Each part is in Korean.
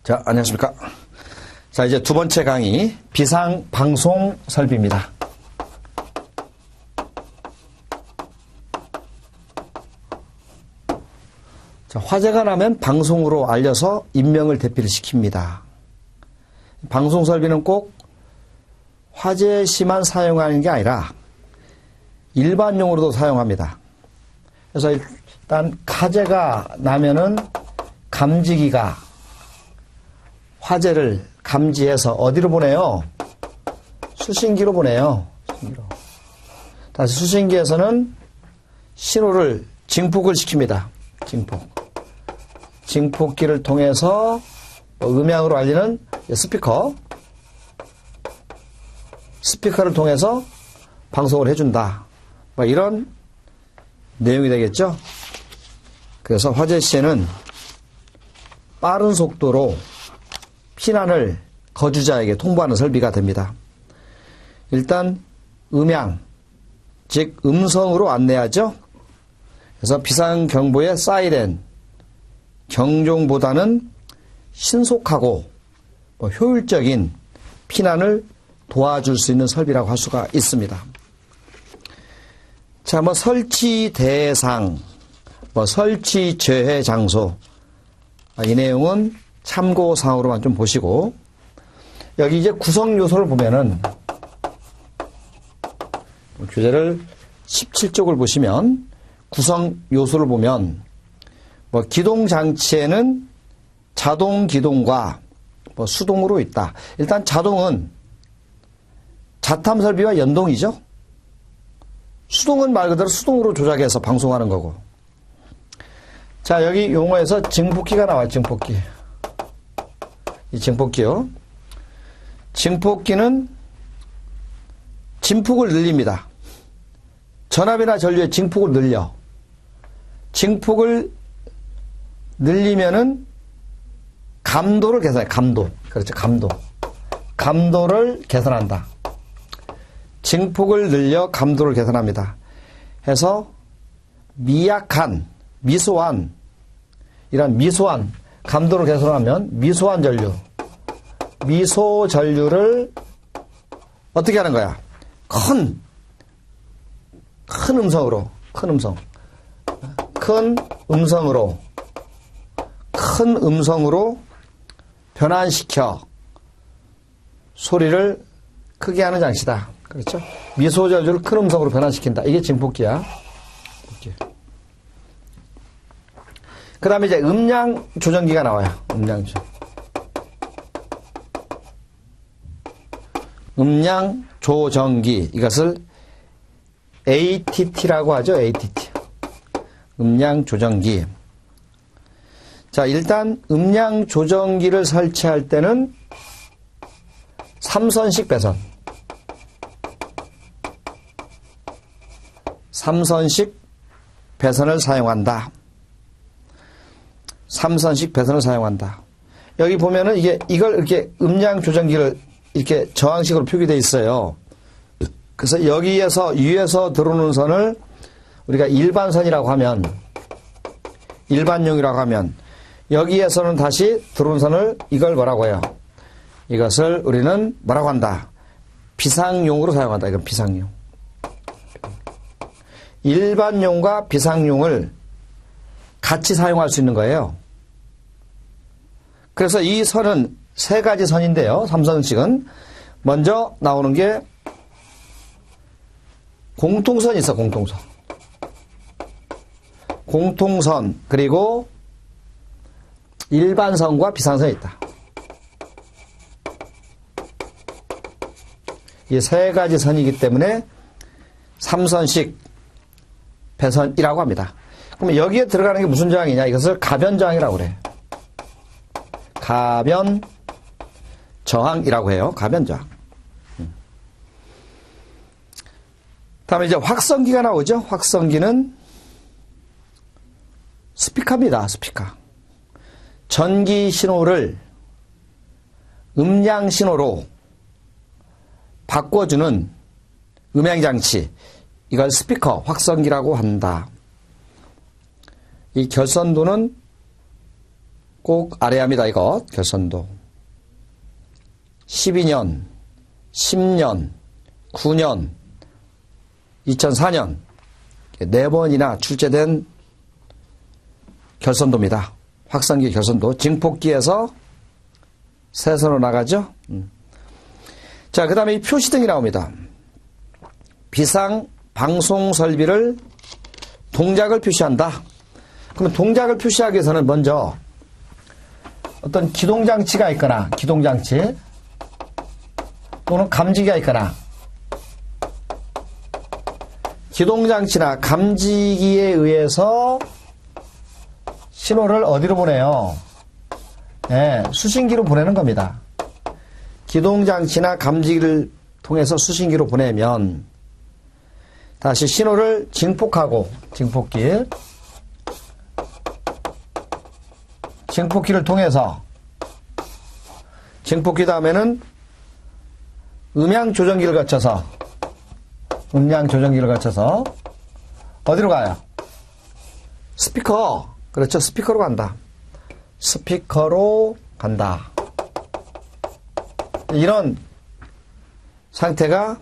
자, 안녕하십니까. 자, 이제 두 번째 강의, 비상 방송 설비입니다. 자, 화재가 나면 방송으로 알려서 인명을 대피를 시킵니다. 방송 설비는 꼭 화재 시만 사용하는 게 아니라 일반용으로도 사용합니다. 그래서 일단 화재가 나면은 감지기가 화재를 감지해서 어디로 보내요? 수신기로 보내요. 수신기로. 다시 수신기에서는 신호를 증폭을 시킵니다. 증폭기를 통해서 음향으로 알리는 스피커를 통해서 방송을 해준다. 이런 내용이 되겠죠. 그래서 화재 시에는 빠른 속도로 피난을 거주자에게 통보하는 설비가 됩니다. 일단 음향, 즉 음성으로 안내하죠. 그래서 비상경보의 사이렌, 경종보다는 신속하고 효율적인 피난을 도와줄 수 있는 설비라고 할 수가 있습니다. 자, 설치 대상, 설치 제외 장소, 이 내용은 참고사항으로만 좀 보시고, 여기 이제 구성 요소를 보면은, 교재를 17쪽을 보시면, 구성 요소를 보면, 기동 장치에는 자동 기동과 수동으로 있다. 일단 자동은 자탐 설비와 연동이죠. 수동은 말 그대로 수동으로 조작해서 방송하는 거고. 자, 여기 용어에서 증폭기가 나와요. 증폭기. 이 증폭기요. 증폭기는 진폭을 늘립니다. 전압이나 전류의 증폭을 늘려. 증폭을 늘리면은 감도를 개선해. 감도. 그렇죠. 감도를 개선한다. 증폭을 늘려 감도를 개선합니다. 해서 미약한, 미소한, 이런 미소한 감도를 개선하면 미소한 전류를 어떻게 하는 거야? 큰 음성으로 변환시켜 소리를 크게 하는 장치다. 그렇죠? 미소 전류를 큰 음성으로 변환시킨다. 이게 증폭기야. 그 다음에 이제 음량 조정기가 나와요. 음량 조정기. 이것을 ATT라고 하죠. ATT. 음량 조정기. 자, 일단 음량 조정기를 설치할 때는 3선식 배선. 3선식 배선을 사용한다. 3선식 배선을 사용한다. 여기 보면은 이걸 이렇게 음량 조정기를 이렇게 저항식으로 표기되어 있어요. 그래서 여기에서 위에서 들어오는 선을 우리가 일반선이라고 하면, 일반용이라고 하면, 여기에서는 다시 들어온 선을 이걸 뭐라고 해요? 이것을 우리는 뭐라고 한다? 비상용으로 사용한다. 이건 비상용. 일반용과 비상용을 같이 사용할 수 있는 거예요. 그래서 이 선은 세 가지 선인데요. 3선씩은. 먼저 나오는 게 공통선이 있어. 공통선. 그리고 일반선과 비상선이 있다. 이 세 가지 선이기 때문에 3선식 배선이라고 합니다. 그럼 여기에 들어가는 게 무슨 저항이냐? 이것을 가변 저항이라고 그래. 가변 저항이라고 해요. 가변 저항. 다음에 이제 확성기가 나오죠. 확성기는 스피커입니다. 스피커. 전기 신호를 음량 신호로 바꿔주는 음향장치. 이걸 스피커, 확성기라고 한다. 이 결선도는 꼭 알아야합니다. 이것 결선도 12년, 10년, 9년, 2004년 4번이나 출제된 결선도입니다. 확성기 결선도 증폭기에서 세선으로 나가죠. 자, 그 다음에 이 표시등이 나옵니다. 비상 방송 설비를 동작을 표시한다. 그러면 동작을 표시하기 위해서는 먼저 어떤 기동장치가 있거나 기동장치 또는 감지기가 있거나 기동장치나 감지기에 의해서 신호를 어디로 보내요? 네, 수신기로 보내는 겁니다. 기동장치나 감지기를 통해서 수신기로 보내면 다시 신호를 증폭하고 증폭기를 통해서 증폭기 다음에는 음량 조정기를 거쳐서 어디로 가요? 스피커. 그렇죠. 스피커로 간다. 스피커로 간다. 이런 상태가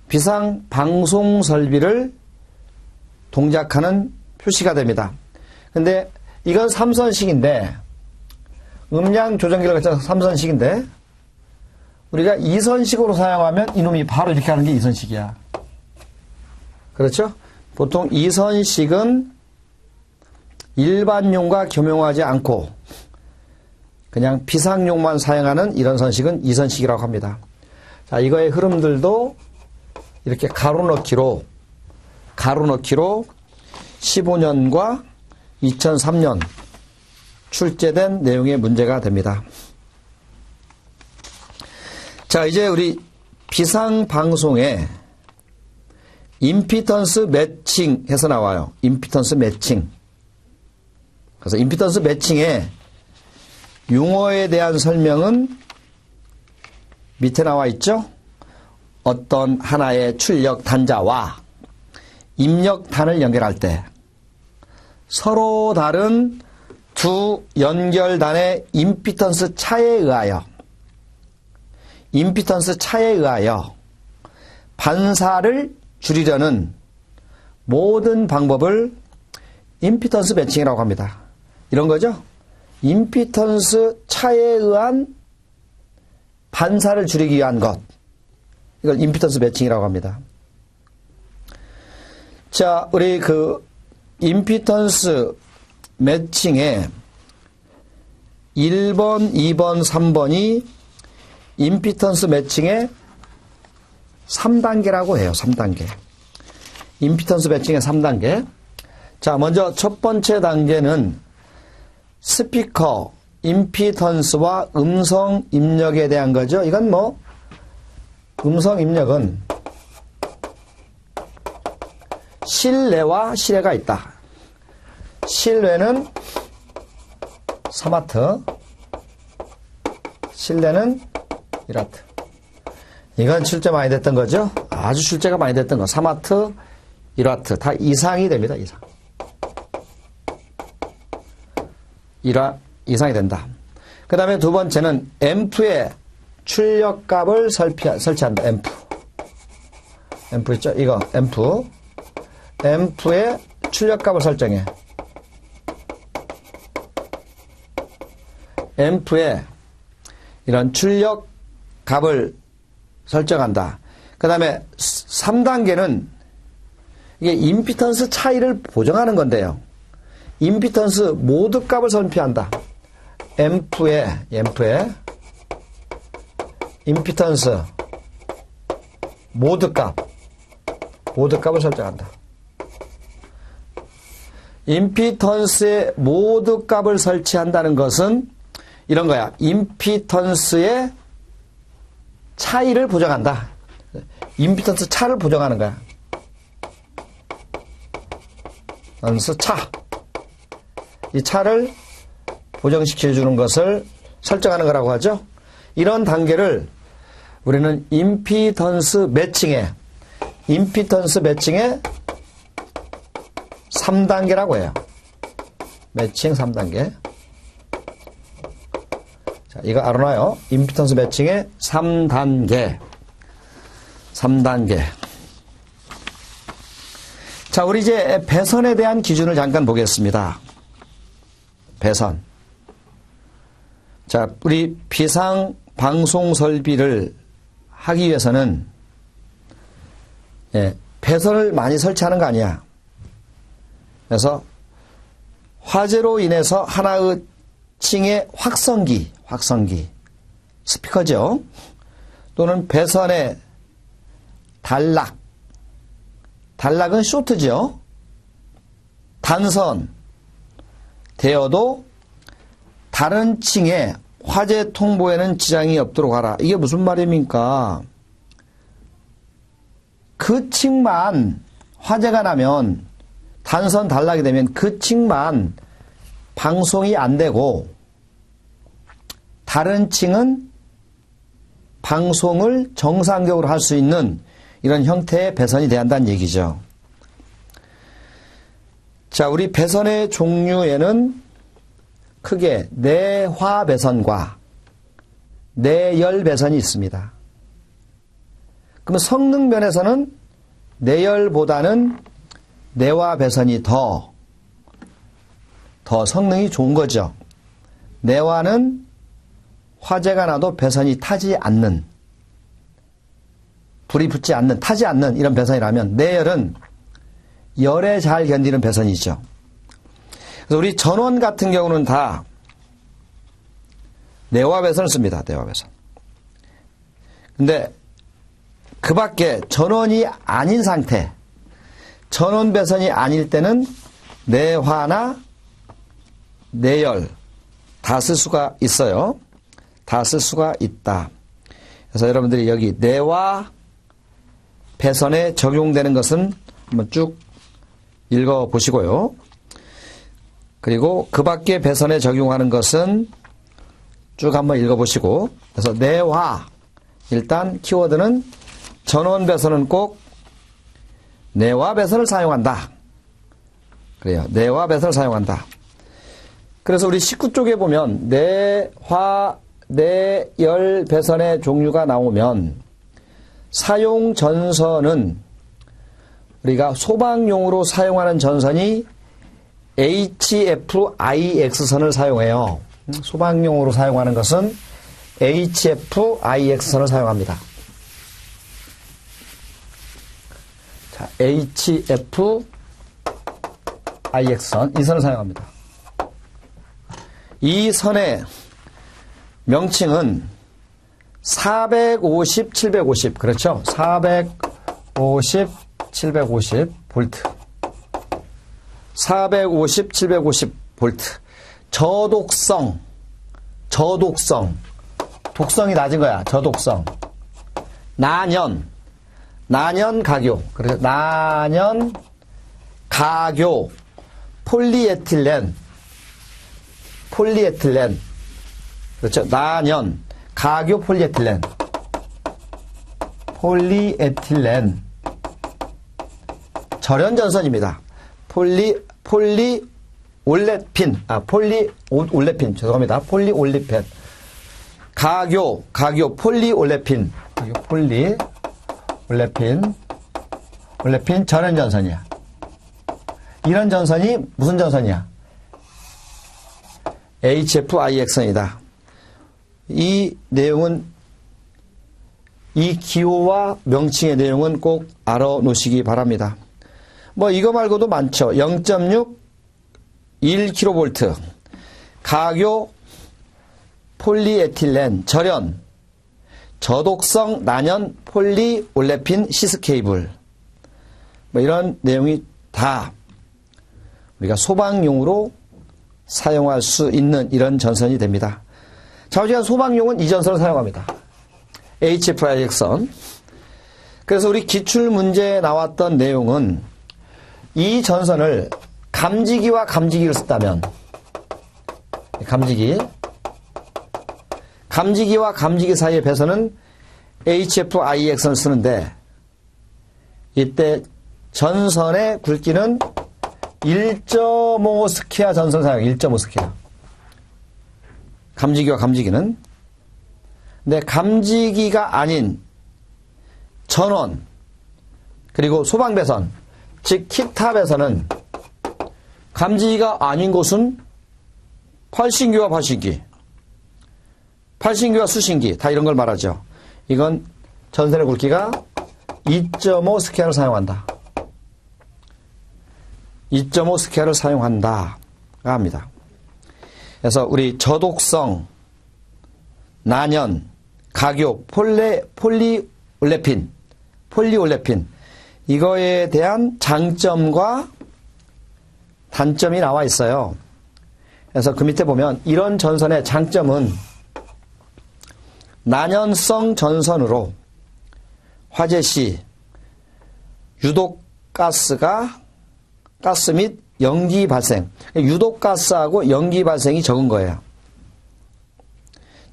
비상 방송 설비를 동작하는 표시가 됩니다. 근데 이건 3선식인데 음량 조정기를 거쳐서 3선식인데 우리가 2선식으로 사용하면 이놈이 바로 이렇게 하는 게 2선식이야. 그렇죠? 보통 2선식은 일반용과 겸용하지 않고 그냥 비상용만 사용하는 이런 선식은 2선식이라고 합니다. 자, 이거의 흐름들도 이렇게 가로 넣기로 15년과 2003년 출제된 내용의 문제가 됩니다. 자, 이제 우리 비상방송에 임피던스 매칭 해서 나와요. 임피던스 매칭. 그래서 임피던스 매칭의 용어에 대한 설명은 밑에 나와 있죠. 어떤 하나의 출력 단자와 입력 단을 연결할 때 서로 다른 두 연결단의 임피던스 차에 의하여 반사를 줄이려는 모든 방법을 임피던스 매칭이라고 합니다. 이런 거죠. 임피던스 차에 의한 반사를 줄이기 위한 것. 이걸 임피던스 매칭이라고 합니다. 자, 우리 그 임피던스 매칭에 1번, 2번, 3번이 임피던스 매칭의 3단계라고 해요. 3단계. 임피던스 매칭의 3단계. 자, 먼저 첫 번째 단계는 스피커, 임피던스와 음성 입력에 대한 거죠. 이건 뭐 음성 입력은 실내와 실외가 있다. 실외는 3와트, 실내는 1와트. 이건 출제 많이 됐던 거죠. 아주 출제가 많이 됐던 거. 3와트, 1와트 다 이상이 됩니다. 이상. 1와 이상이 된다. 그 다음에 두 번째는 앰프의 출력값을 설치한다. 앰프 있죠? 이거 앰프의 출력값을 설정해. 앰프의 이런 출력값을 설정한다. 그 다음에 3단계는 이게 임피던스 차이를 보정하는 건데요. 임피던스 모드 값을 선피한다. 앰프의 임피던스 모드 값을 설정한다. 임피던스의 모드 값을 설치한다는 것은 이런 거야. 임피던스의 차이를 보정한다. 임피던스 차를 보정하는 거야. 이 차를 보정시켜주는 것을 설정하는 거라고 하죠. 이런 단계를 우리는 임피던스 매칭의 3단계라고 해요. 매칭 3단계. 자, 이거 알아놔요. 임피던스 매칭의 3단계. 3단계. 자, 우리 이제 배선에 대한 기준을 잠깐 보겠습니다. 배선. 자, 우리 비상 방송 설비를 하기 위해서는 배선을 많이 설치하는 거 아니야. 그래서 화재로 인해서 하나의 층의 확성기, 스피커죠. 또는 배선의 단락은 쇼트죠. 단선 되어도 다른 층에 화재 통보에는 지장이 없도록 하라. 이게 무슨 말입니까? 그 층만 화재가 나면 단선 단락이 되면 그 층만 방송이 안 되고 다른 층은 방송을 정상적으로 할 수 있는 이런 형태의 배선이 돼야 한다는 얘기죠. 자, 우리 배선의 종류에는 크게 내화 배선과 내열 배선이 있습니다. 그러면 성능 면에서는 내열보다는 내화 배선이 더 성능이 좋은 거죠. 내화는 화재가 나도 배선이 타지 않는, 불이 붙지 않는, 타지 않는 이런 배선이라면 내열은 열에 잘 견디는 배선이죠. 그래서 우리 전원 같은 경우는 다 내화 배선을 씁니다. 내화 배선. 근데 그 밖에 전원이 아닌 상태, 전원 배선이 아닐 때는 내화나 내열 다 쓸 수가 있어요. 다 쓸 수가 있다. 그래서 여러분들이 여기 내화 배선에 적용되는 것은 한번 쭉 읽어보시고요. 그리고 그 밖에 배선에 적용하는 것은 쭉 한번 읽어보시고, 그래서 내화, 일단 키워드는 전원 배선은 꼭 내화 배선을 사용한다. 그래요. 내화 배선을 사용한다. 그래서 우리 19쪽에 보면 내화, 내열 배선의 종류가 나오면 사용 전선은 우리가 소방용으로 사용하는 전선이 HFIX선을 사용해요. 소방용으로 사용하는 것은 HFIX선을 사용합니다. 자, HFIX선, 이 선을 사용합니다. 이 선의 명칭은 450, 750, 그렇죠? 450, 750 볼트. 450, 750 볼트. 저독성, 독성이 낮은 거야. 저독성. 난연 가교. 그래서 난연 가교 폴리에틸렌. 그렇죠. 난연 가교 폴리에틸렌. 절연전선입니다. 폴리올레핀. 죄송합니다. 폴리올레핀. 가교 폴리올레핀. 올레핀 절연전선이야. 이런 전선이 무슨 전선이야? HFIX선이다. 이 내용은, 이 기호와 명칭의 내용은 꼭 알아놓으시기 바랍니다. 뭐 이거 말고도 많죠. 0.6, 1kV, 가교 폴리에틸렌, 절연, 저독성 난연 폴리올레핀 시스케이블, 뭐 이런 내용이 다 우리가 소방용으로 사용할 수 있는 이런 전선이 됩니다. 자, 우리가 소방용은 이 전선을 사용합니다. HFIX선. 그래서 우리 기출 문제에 나왔던 내용은 이 전선을 감지기와 감지기를 썼다면, 감지기와 감지기 사이의 배선은 HFIX선을 쓰는데, 이때 전선의 굵기는 1.5 스키아 전선 사용, 1.5 스키아. 감지기와 감지기는. 근데 감지기가 아닌 전원, 그리고 소방배선, 즉 기타 배선은 감지기가 아닌 곳은 팔신기와 발신기, 팔신기와 수신기 다 이런 걸 말하죠. 이건 전선의 굵기가 2.5 스퀘어를 사용한다. 2.5 스퀘어를 사용한다가 합니다. 그래서 우리 저독성, 난연, 각요, 폴리올레핀 이거에 대한 장점과 단점이 나와 있어요. 그래서 그 밑에 보면 이런 전선의 장점은 난연성 전선으로 화재 시 유독가스 및 연기 발생, 유독가스하고 연기 발생이 적은 거예요.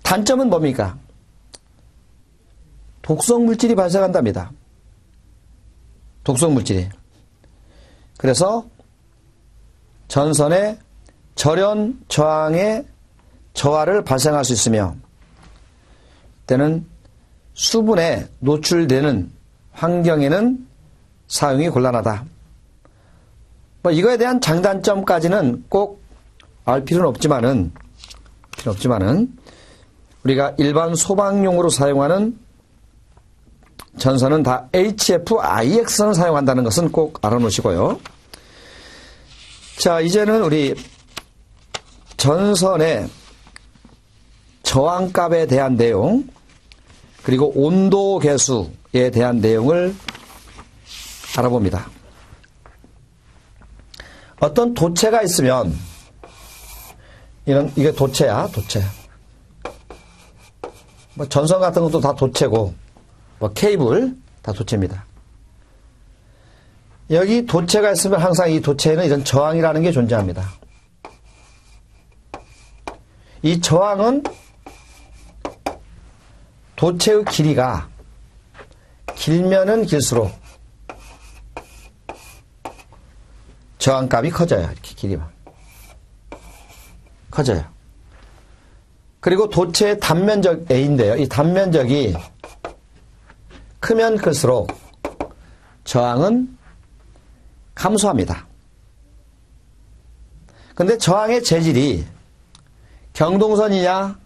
단점은 뭡니까? 독성 물질이 발생한답니다. 독성 물질이. 그래서 전선의 절연 저항의 저하를 발생할 수 있으며, 때는 수분에 노출되는 환경에는 사용이 곤란하다. 뭐 이거에 대한 장단점까지는 꼭 알 필요는 없지만은 우리가 일반 소방용으로 사용하는 전선은 다 HF-IX선을 사용한다는 것은 꼭 알아놓으시고요. 자, 이제는 우리 전선의 저항값에 대한 내용, 그리고 온도 계수에 대한 내용을 알아봅니다. 어떤 도체가 있으면, 이게 도체야, 도체. 뭐 전선 같은 것도 다 도체고, 뭐 케이블 다 도체입니다. 여기 도체가 있으면 항상 이 도체에는 이런 저항이라는 게 존재합니다. 이 저항은 도체의 길이가 길면은 길수록 저항값이 커져요. 이렇게 길이가 커져요. 그리고 도체의 단면적 A인데요. 이 단면적이 크면 클수록 저항은 감소합니다. 근데 저항의 재질이 경동선이냐,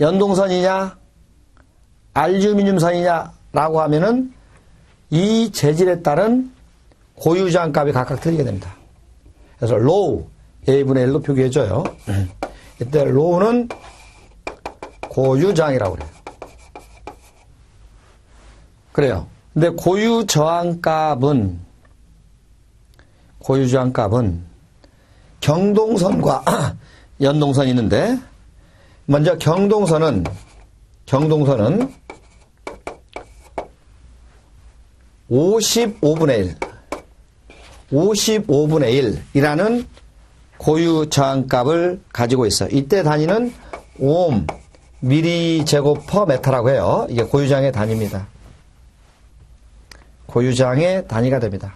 연동선이냐, 알루미늄선이냐라고 하면은 이 재질에 따른 고유저항값이 각각 틀리게 됩니다. 그래서 로우 A분의 1로 표기해줘요. 이때 로우는 고유저항이라고 그래요. 그래요. 근데 고유저항값은 경동선과 연동선이 있는데, 먼저 경동선은 55분의 1이라는 고유 저항값을 가지고 있어요. 이때 단위는 오hm, 미리제곱 퍼 메타라고 해요. 이게 고유저항의 단위입니다. 고유저항의 단위가 됩니다.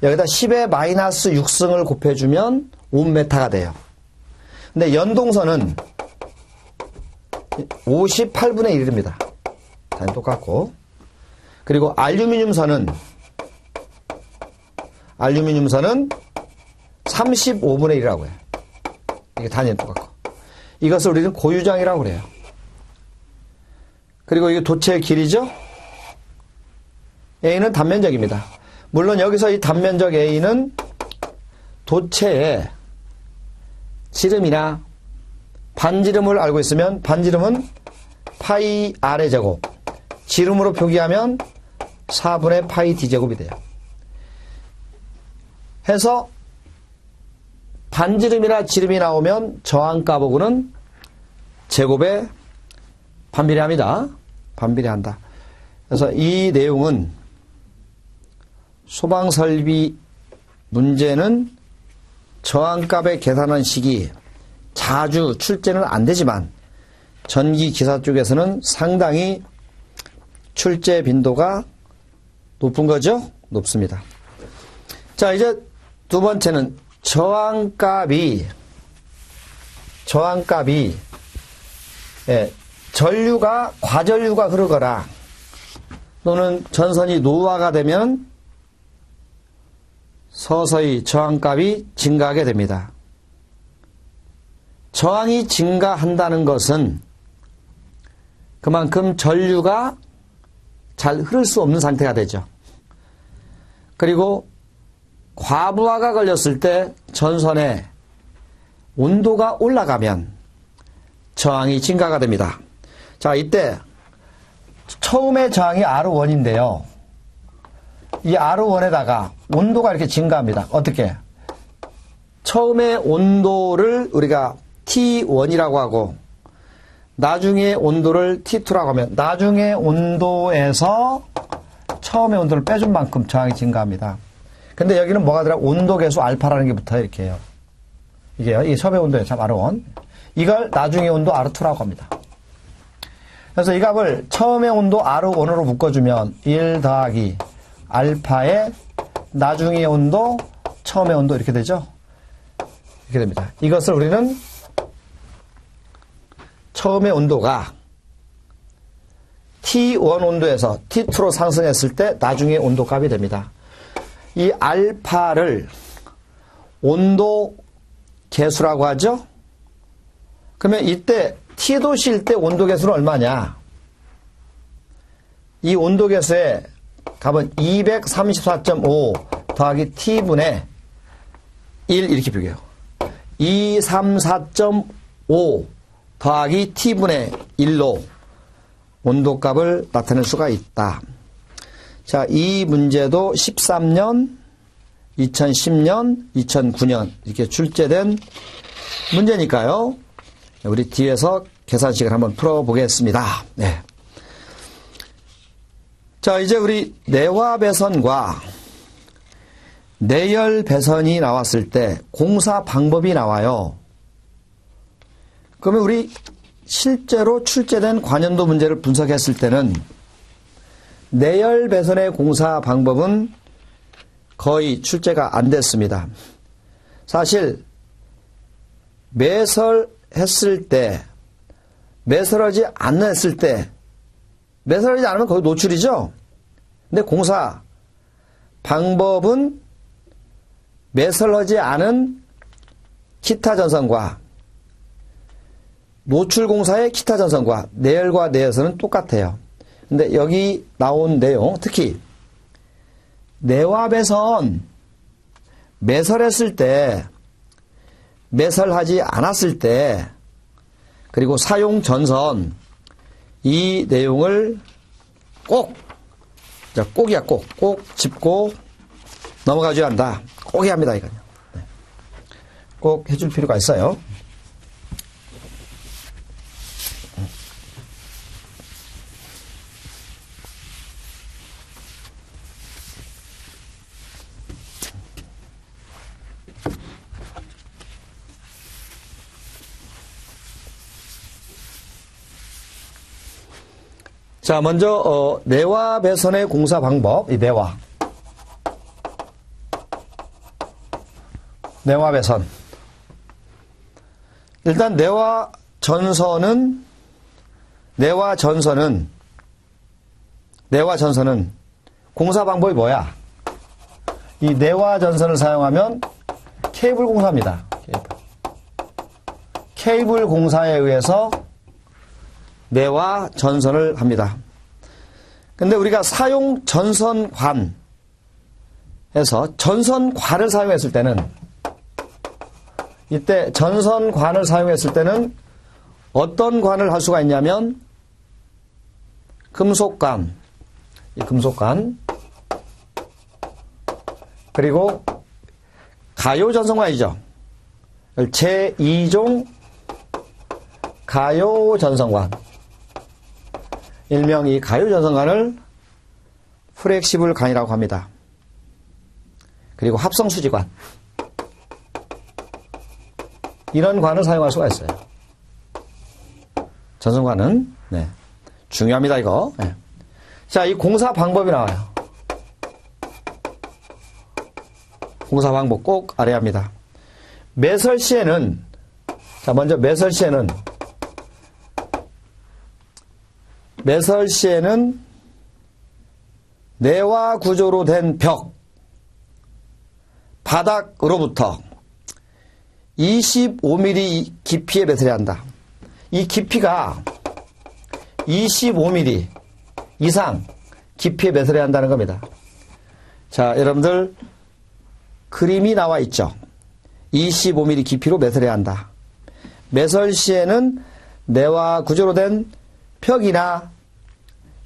여기다 10의 마이너스 6승을 곱해주면 오hm 돼요. 근데 연동선은 58분의 1입니다. 단위 똑같고. 그리고 알루미늄선은 35분의 1이라고 해요. 이게 단위는 똑같고. 이것을 우리는 고유저항이라고 그래요. 그리고 이게 도체의 길이죠? A는 단면적입니다. 물론 여기서 이 단면적 A는 도체의 지름이나 반지름을 알고 있으면 반지름은 파이 R의 제곱, 지름으로 표기하면 4분의 파이 D제곱이 돼요. 해서 반지름이나 지름이 나오면 저항값하고는 제곱에 반비례합니다. 반비례한다. 그래서 이 내용은 소방설비 문제는 저항값의 계산한 식이 자주 출제는 안 되지만 전기기사 쪽에서는 상당히 출제 빈도가 높은 거죠? 높습니다. 자, 이제 두 번째는 저항값이 저항값이 전류가 과전류가 흐르거나 또는 전선이 노후화가 되면 서서히 저항값이 증가하게 됩니다. 저항이 증가한다는 것은 그만큼 전류가 잘 흐를 수 없는 상태가 되죠. 그리고 과부하가 걸렸을 때 전선의 온도가 올라가면 저항이 증가가 됩니다. 자, 이때 처음에 저항이 R1인데요. 이 R1에다가 온도가 이렇게 증가합니다. 어떻게? 처음에 온도를 우리가 T1이라고 하고 나중에 온도를 T2라고 하면 나중에 온도에서 처음에 온도를 빼준 만큼 저항이 증가합니다. 근데 여기는 뭐가 들어? 온도 계수 알파라는 게 붙어요. 이렇게 해요. 이게요. 이게 처음에 온도예요. 참 R1. 이걸 나중에 온도 R2라고 합니다. 그래서 이 값을 처음에 온도 R1으로 묶어주면 1 더하기 알파의 나중에 온도, 처음에 온도 이렇게 되죠. 이렇게 됩니다. 이것을 우리는 처음에 온도가 T1 온도에서 T2로 상승했을 때 나중에 온도 값이 됩니다. 이 알파를 온도 계수라고 하죠. 그러면 이때 T도시일 때 온도 계수는 얼마냐? 이 온도 계수의 값은 234.5 더하기 T분의 1 이렇게 비교해요. 234.5 더하기 T분의 1로 온도값을 나타낼 수가 있다. 자, 이 문제도 13년, 2010년, 2009년 이렇게 출제된 문제니까요. 우리 뒤에서 계산식을 한번 풀어보겠습니다. 네. 자, 이제 우리 내화 배선과 내열 배선이 나왔을 때 공사 방법이 나와요. 그러면 우리 실제로 출제된 관연도 문제를 분석했을 때는 내열 배선의 공사 방법은 거의 출제가 안 됐습니다. 사실 매설했을 때, 매설하지 않았을 때, 매설하지 않으면 거의 노출이죠. 근데 공사 방법은 매설하지 않은 기타 전선과 노출 공사의 기타 전선과 내열과 내열선은 똑같아요. 근데 여기 나온 내용, 특히 내화 배선 매설했을 때, 매설하지 않았을 때, 그리고 사용 전선 이 내용을 꼭, 자, 꼭이야, 꼭 짚고 넘어가줘야 한다. 꼭 해야 합니다, 이거는. 네. 꼭 해줄 필요가 있어요. 자, 먼저 내화 배선의 공사 방법, 이 내화 배선. 일단 내화 전선은 공사 방법이 뭐야? 이 내화 전선을 사용하면 케이블 공사입니다. 케이블 공사에 의해서 내화 전선을 합니다. 근데 우리가 사용 전선관에서 전선관을 사용했을 때는, 이때 전선관을 사용했을 때는 어떤 관을 할 수가 있냐면 금속관, 이 금속관, 그리고 가요 전선관이죠. 제2종 가요 전선관, 일명 이 가요 전선관을 플렉시블 관이라고 합니다. 그리고 합성 수지관, 이런 관을 사용할 수가 있어요. 전선관은 네, 중요합니다, 이거. 네. 자, 이 공사 방법이 나와요. 공사 방법 꼭 알아야 합니다. 매설 시에는 자, 먼저 매설시에는 내화 구조로 된 벽, 바닥으로부터 25mm 깊이에 매설해야 한다. 이 깊이가 25mm 이상 깊이에 매설해야 한다는 겁니다. 자, 여러분들 그림이 나와 있죠. 25mm 깊이로 매설해야 한다. 매설 시에는 내화 구조로 된 벽이나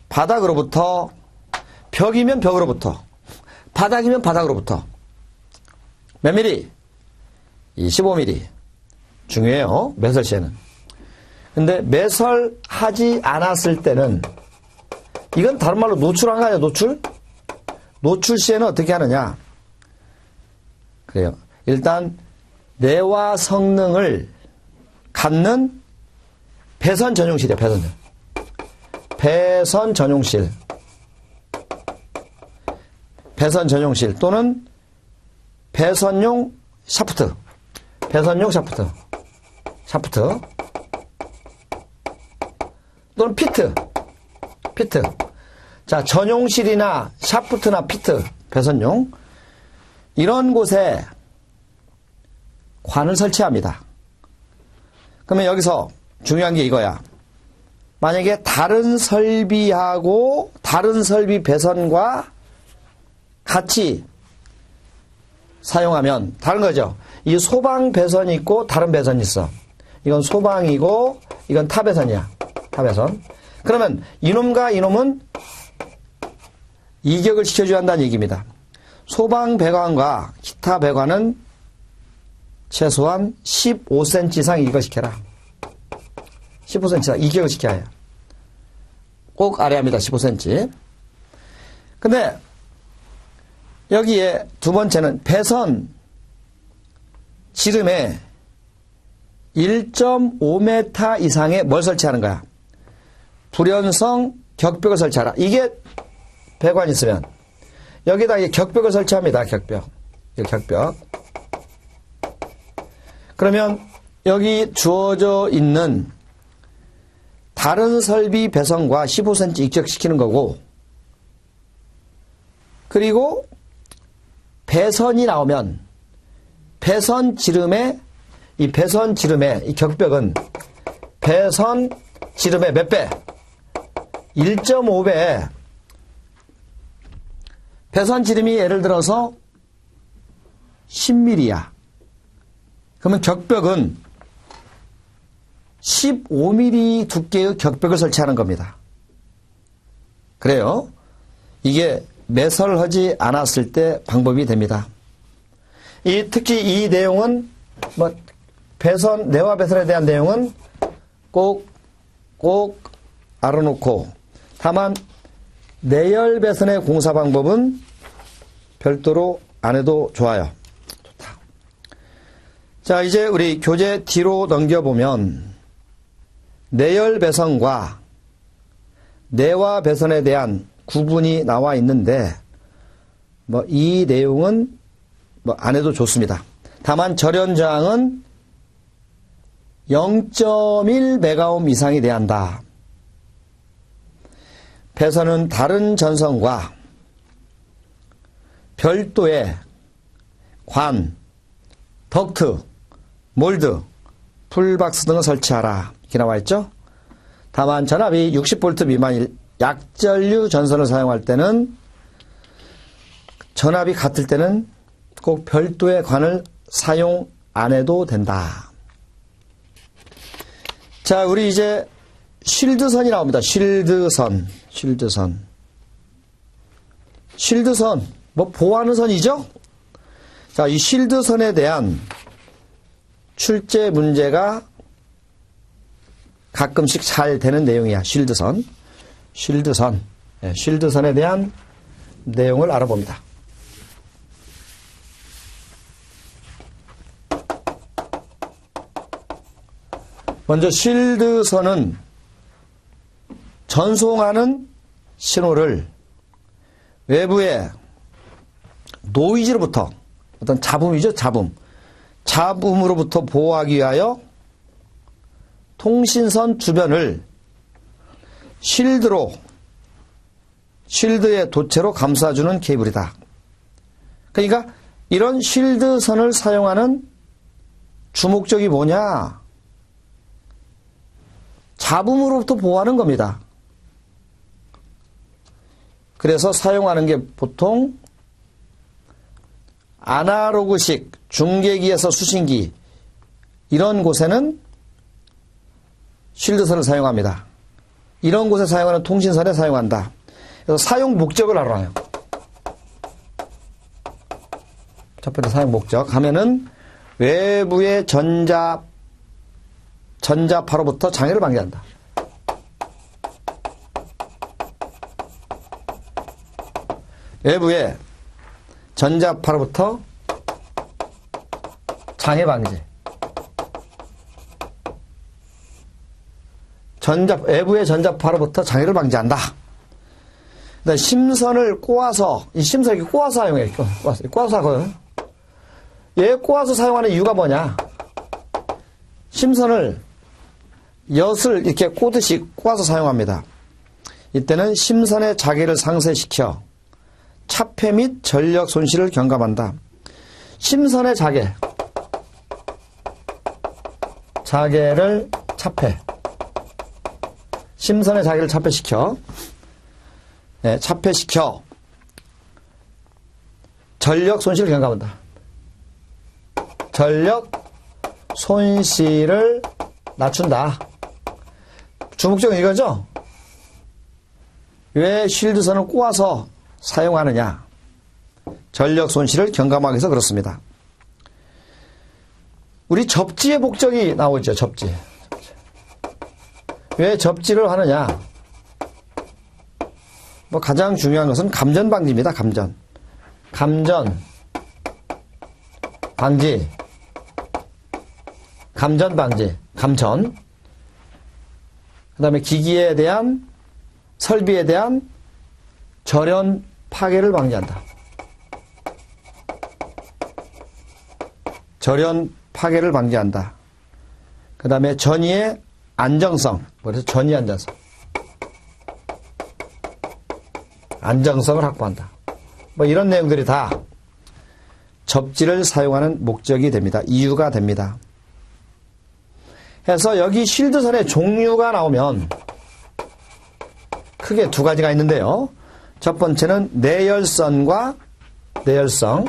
바닥으로부터, 벽이면 벽으로부터, 바닥이면 바닥으로부터 몇 미리? 25mm. 중요해요. 매설 시에는. 근데 매설하지 않았을 때는, 이건 다른 말로 노출한 거 아니야, 노출? 노출 시에는 어떻게 하느냐? 그래요. 일단 내화 성능을 갖는 배선 전용실이야, 배선 전용실. 배선 전용실 또는 배선용 샤프트. 배선용 샤프트. 또는 피트. 자, 전용실이나 샤프트나 피트, 배선용. 이런 곳에 관을 설치합니다. 그러면 여기서 중요한 게 이거야. 만약에 다른 설비하고 다른 설비 배선과 같이 사용하면 다른 거죠. 이 소방 배선이 있고 다른 배선이 있어. 이건 소방이고 이건 타배선이야. 타배선. 그러면 이놈과 이놈은 이격을 시켜줘야 한다는 얘기입니다. 소방 배관과 기타 배관은 최소한 15cm 이상 이격시켜라. 15cm 이상 이격을 시켜야 해요. 꼭 아래합니다. 15cm. 근데 여기에 두 번째는 배선 지름에 1.5m 이상의 뭘 설치하는 거야? 불연성 격벽을 설치하라. 이게 배관 있으면 여기다 격벽을 설치합니다. 격벽. 그러면 여기 주어져 있는 다른 설비 배선과 15cm 이격시키는 거고, 그리고 배선이 나오면 배선 지름에 이 격벽은 배선 지름의 몇 배? 1.5배. 배선 지름이 예를 들어서 10mm야. 그러면 격벽은 15mm 두께의 격벽을 설치하는 겁니다. 그래요. 이게 매설하지 않았을 때 방법이 됩니다. 특히 이 내용은 내화 배선에 대한 내용은 꼭 알아놓고, 다만 내열 배선의 공사 방법은 별도로 안 해도 좋아요. 좋다. 자, 이제 우리 교재 뒤로 넘겨보면 내열 배선과 내화 배선에 대한 구분이 나와 있는데 이 내용은 안 해도 좋습니다. 다만 절연 저항은 0.1 메가옴 이상이 돼야 한다. 배선은 다른 전선과 별도의 관, 덕트, 몰드, 풀박스 등을 설치하라. 이렇게 나와 있죠. 다만 전압이 60V 미만일 약전류 전선을 사용할 때는, 전압이 같을 때는 꼭 별도의 관을 사용 안 해도 된다. 자, 우리 이제 쉴드선이 나옵니다. 쉴드선. 보호하는 선이죠? 자, 이 쉴드선에 대한 출제 문제가 가끔씩 잘 되는 내용이야. 쉴드선. 쉴드선에 대한 내용을 알아봅니다. 먼저 쉴드선은 전송하는 신호를 외부의 노이즈로부터, 어떤 잡음이죠, 잡음으로부터 보호하기 위하여 통신선 주변을 쉴드의 도체로 감싸주는 케이블이다. 그러니까 이런 쉴드선을 사용하는 주목적이 뭐냐? 잡음으로부터 보호하는 겁니다. 그래서 사용하는 게 보통 아날로그식 중계기에서 수신기 이런 곳에는 쉴드선을 사용합니다. 이런 곳에 사용하는 통신선에 사용한다. 그래서 사용 목적을 알아요. 첫 번째 사용 목적 하면은 외부의 전자파로부터 장애를 방지한다. 외부의 전자파로부터 장애 방지. 외부의 전자파로부터 장애를 방지한다. 심선을 꼬아서, 이 심선 이렇게 꼬아서 사용해. 꼬아서 하거든. 얘 꼬아서 사용하는 이유가 뭐냐? 심선을 엿을 이렇게 꼬듯이 꼬아서 사용합니다. 이때는 심선의 자개를 상쇄시켜 차폐 및 전력 손실을 경감한다. 심선의 자개를 차폐. 심선의 자개를 차폐시켜. 네, 차폐시켜 전력 손실을 경감한다. 전력 손실을 낮춘다. 주목적은 이거죠? 왜 쉴드선을 꼬아서 사용하느냐? 전력 손실을 경감하기 위해서 그렇습니다. 우리 접지의 목적이 나오죠. 접지. 왜 접지를 하느냐? 가장 중요한 것은 감전 방지입니다. 감전 방지. 감전. 그 다음에 기기에 대한, 설비에 대한 절연 파괴를 방지한다. 절연 파괴를 방지한다. 그 다음에 전이의 안정성. 그래서 전이 안정성. 안정성을 확보한다. 이런 내용들이 다 접지를 사용하는 목적이 됩니다. 이유가 됩니다. 해서 여기 쉴드선의 종류가 나오면 크게 두 가지가 있는데요. 첫 번째는 내열선과 내열성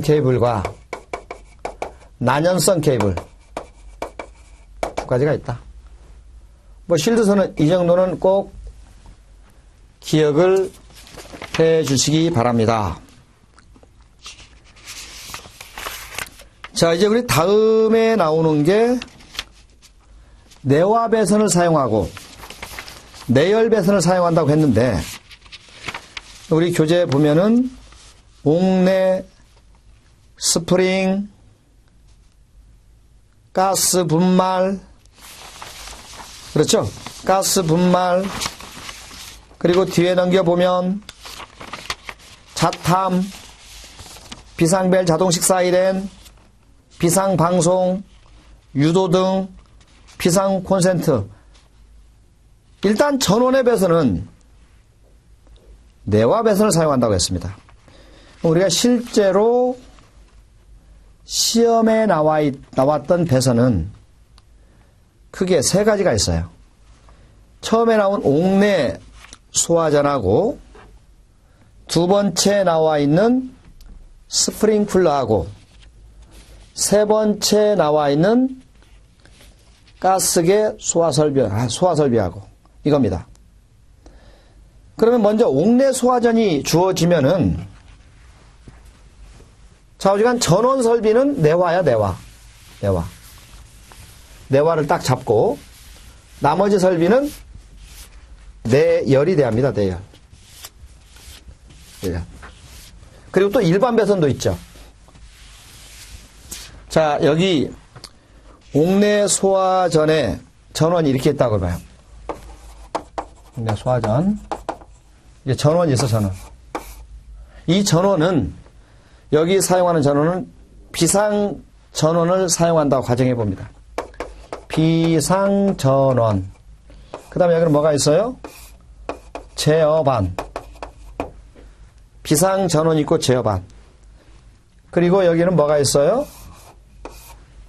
케이블과 난연성 케이블 두 가지가 있다. 쉴드선은 이 정도는 꼭 기억을 해 주시기 바랍니다. 자, 이제 우리 다음에 나오는 게 내화 배선을 사용하고 내열 배선을 사용한다고 했는데, 우리 교재에 보면은 옥내, 스프링, 가스 분말, 그렇죠? 가스 분말, 그리고 뒤에 넘겨보면 자탐, 비상벨 자동식 사이렌, 비상방송, 유도등, 비상콘센트. 일단 전원의 배선은 내화 배선을 사용한다고 했습니다. 우리가 실제로 시험에 나왔던 배선은 크게 세 가지가 있어요. 처음에 나온 옥내 소화전하고 두 번째 나와 있는 스프링쿨러하고 세 번째 나와 있는 가스계 소화설비하고 이겁니다. 그러면 먼저 옥내 소화전이 주어지면은 좌우지간 전원 설비는 내화야, 내화를 딱 잡고 나머지 설비는 내열이 돼야합니다. 내열. 그리고 또 일반 배선도 있죠. 자, 여기 옥내 소화전에 전원이 이렇게 있다고 봐요. 옥내 소화전. 이게 전원이 있어, 전원. 이 전원은, 여기 사용하는 전원은 비상 전원을 사용한다고 가정해 봅니다. 비상전원. 그 다음에 여기는 뭐가 있어요? 제어반. 비상전원 있고 제어반. 그리고 여기는 뭐가 있어요?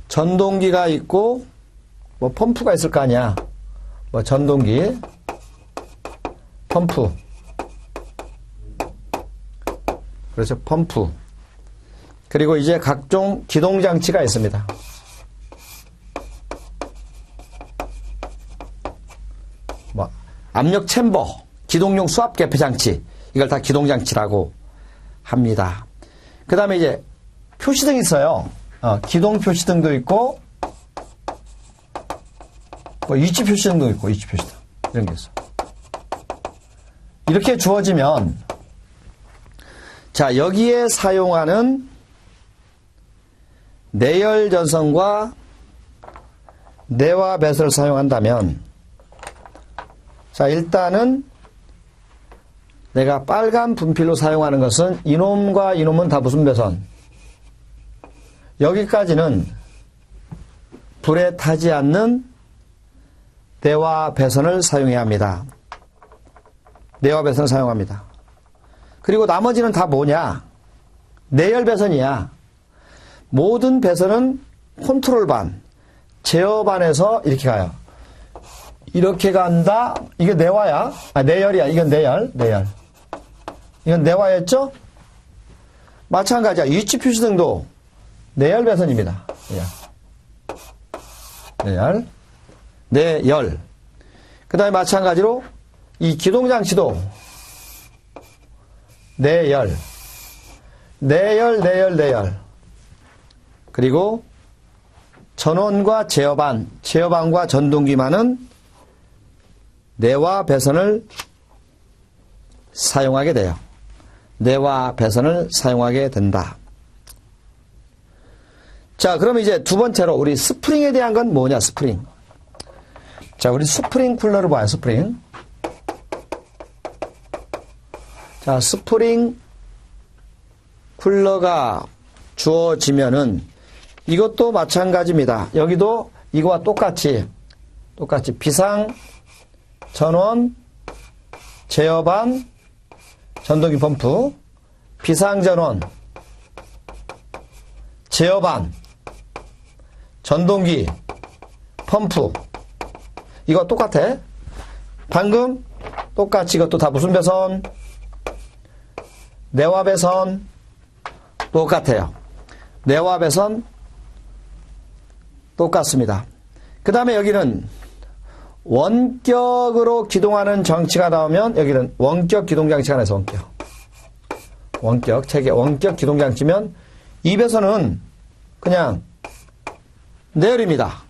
전동기가 있고 뭐 펌프가 있을 거 아니야. 뭐 전동기, 펌프. 그렇죠. 펌프. 그리고 이제 각종 기동장치가 있습니다. 뭐 압력 챔버, 기동용 수압 개폐 장치. 이걸 다 기동장치라고 합니다. 그 다음에 이제 표시등이 있어요. 기동 표시등도 있고, 뭐 위치 표시등도 있고, 위치 표시등. 이런 게 있어. 이렇게 주어지면, 자, 여기에 사용하는 내열 전선과 내화 배선을 사용한다면, 자, 일단은 내가 빨간 분필로 사용하는 것은 이놈과 이놈은 다 무슨 배선? 여기까지는 불에 타지 않는 내화 배선을 사용해야 합니다. 내화 배선을 사용합니다. 그리고 나머지는 다 뭐냐? 내열 배선이야. 모든 배선은 컨트롤 반, 제어 반에서 이렇게 가요. 이렇게 간다. 이게 내화야. 내열이야. 이건 내열. 이건 내화였죠? 마찬가지야. 위치 표시등도 내열 배선입니다. 내열. 그 다음에 마찬가지로 이 기동장치도 내열. 그리고 전원과 제어반과 전동기만은 내화 배선을 사용하게 돼요. 내화 배선을 사용하게 된다. 자, 그럼 이제 두 번째로 우리 스프링에 대한 건 뭐냐, 스프링. 자, 우리 스프링 쿨러를 봐요, 스프링. 자, 스프링 쿨러가 주어지면은 이것도 마찬가지입니다. 여기도 이거와 똑같이 비상, 전원, 제어반, 전동기 펌프, 비상전원, 제어반, 전동기, 펌프. 이거 똑같아. 방금 똑같이 이것도 다 무슨 배선? 내화 배선. 똑같아요. 내화 배선 똑같습니다. 그 다음에 여기는 원격으로 기동하는 장치가 나오면 여기는 원격 기동장치가 나와서 원격 기동장치면 이 배선은 그냥 내열입니다.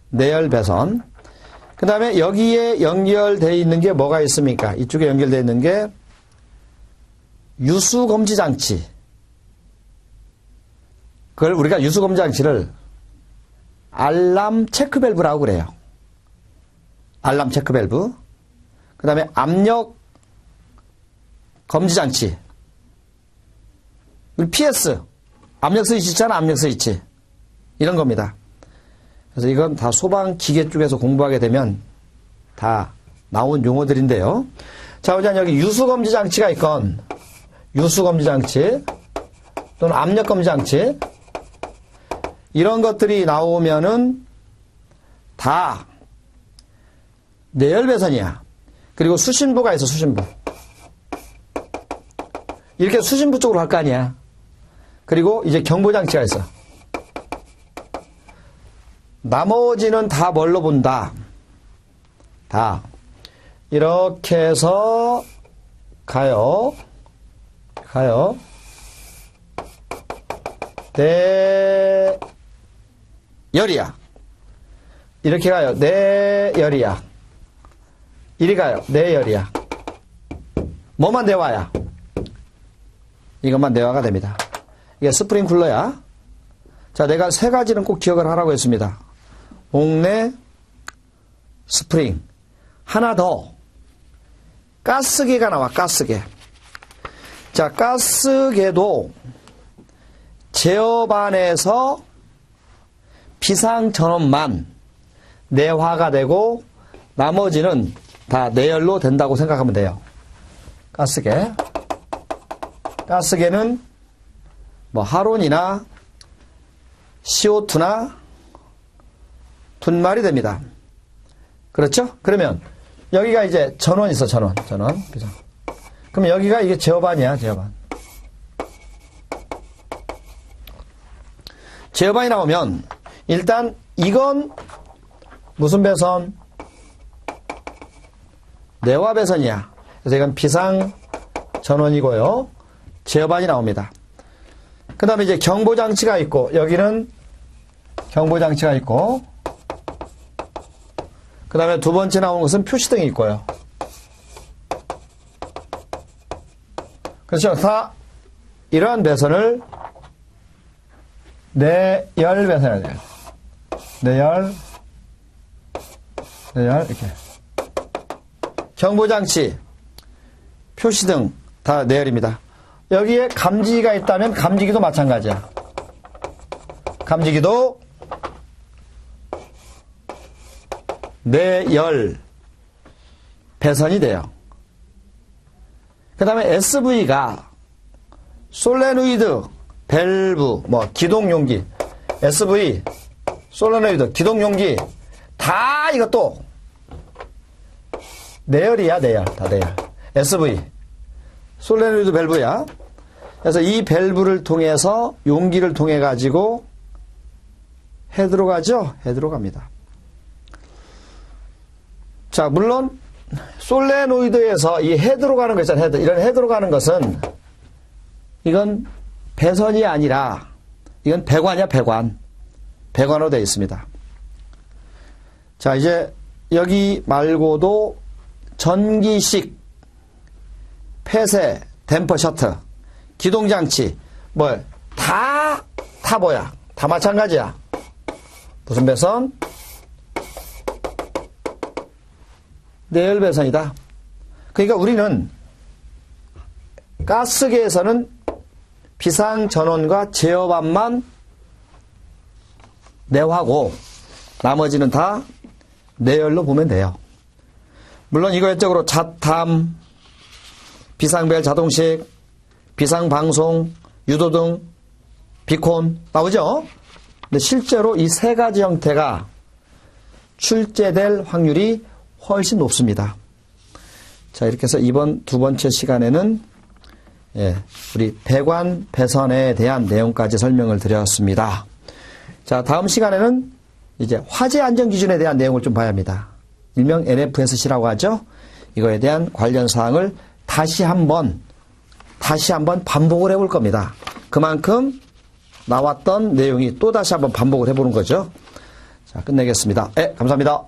내열 배선. 그 다음에 여기에 연결되어 있는 게 뭐가 있습니까? 이쪽에 연결되어 있는 게 유수검지장치. 그걸 우리가 유수검지장치를 알람 체크밸브라고 그래요. 알람 체크밸브. 그 다음에 압력 검지장치. PS. 압력 스위치 있잖아, 압력 스위치. 이런 겁니다. 그래서 이건 다 소방 기계 쪽에서 공부하게 되면 다 나온 용어들인데요. 자, 보자, 여기 유수검지 장치가 있건, 유수검지 장치, 또는 압력검지 장치, 이런 것들이 나오면은 다 내열배선이야. 그리고 수신부가 있어, 수신부. 이렇게 수신부 쪽으로 갈 거 아니야. 그리고 이제 경보장치가 있어. 나머지는 다 뭘로 본다? 다. 이렇게 해서 가요. 내열이야. 이렇게 가요. 내열이야. 이리 가요. 내열이야. 뭐만 내화야? 이것만 내화가 됩니다. 이게 스프링 쿨러야. 자, 내가 세 가지는 꼭 기억을 하라고 했습니다. 옥내, 스프링. 하나 더. 가스계가 나와, 가스계. 자, 가스계도 제어반에서 비상전원만 내화가 되고 나머지는 다 내열로 된다고 생각하면 돼요. 가스계. 가스계는 뭐 하론이나 CO2나 분말이 됩니다. 그렇죠? 그러면 여기가 이제 전원 있어, 전원. 그죠? 그럼 여기가 이게 제어반이야, 제어반. 제어반이 나오면 일단 이건 무슨 배선? 내화 배선이야. 그래서 이건 비상 전원이고요. 제어반이 나옵니다. 그 다음에 이제 경보장치가 있고, 여기는 경보장치가 있고, 그 다음에 두 번째 나오는 것은 표시등이 있고요. 그렇죠. 다 이러한 배선을 내열 배선이야 돼요. 내열, 이렇게. 경보장치, 표시등 다 내열입니다. 여기에 감지기가 있다면 감지기도 마찬가지야. 감지기도 내열 배선이 돼요. 그 다음에 SV가 솔레노이드, 밸브, 뭐 기동용기, SV, 솔레노이드, 기동용기 다 이것도 내열이야, 내열. 다 내열. SV, 솔레노이드 밸브야. 그래서 이 밸브를 통해서 용기를 통해 가지고 헤드로 가죠? 헤드로 갑니다. 자, 물론 솔레노이드에서 이 헤드로 가는 거 있잖아요. 헤드. 이런 헤드로 가는 것은 이건 배선이 아니라 이건 배관이야, 배관. 배관으로 되어 있습니다. 자, 이제 여기 말고도 전기식 폐쇄, 댐퍼 셔트, 기동장치, 다 뭐야? 다 마찬가지야. 무슨 배선? 내열 배선이다. 그러니까 우리는 가스계에서는 비상전원과 제어반만 내화고 나머지는 다 내열로 보면 돼요. 물론 이거 외적으로 자탐, 비상벨 자동식, 비상방송, 유도등, 비콘 나오죠? 근데 실제로 이 세 가지 형태가 출제될 확률이 훨씬 높습니다. 자, 이렇게 해서 이번 두 번째 시간에는 우리 배관 배선에 대한 내용까지 설명을 드렸습니다. 자, 다음 시간에는 이제 화재 안전 기준에 대한 내용을 좀 봐야 합니다. 일명 NFSC라고 하죠. 이거에 대한 관련 사항을 다시 한번 반복을 해볼 겁니다. 그만큼 나왔던 내용이 또 다시 한번 반복을 해보는 거죠. 자, 끝내겠습니다. 감사합니다.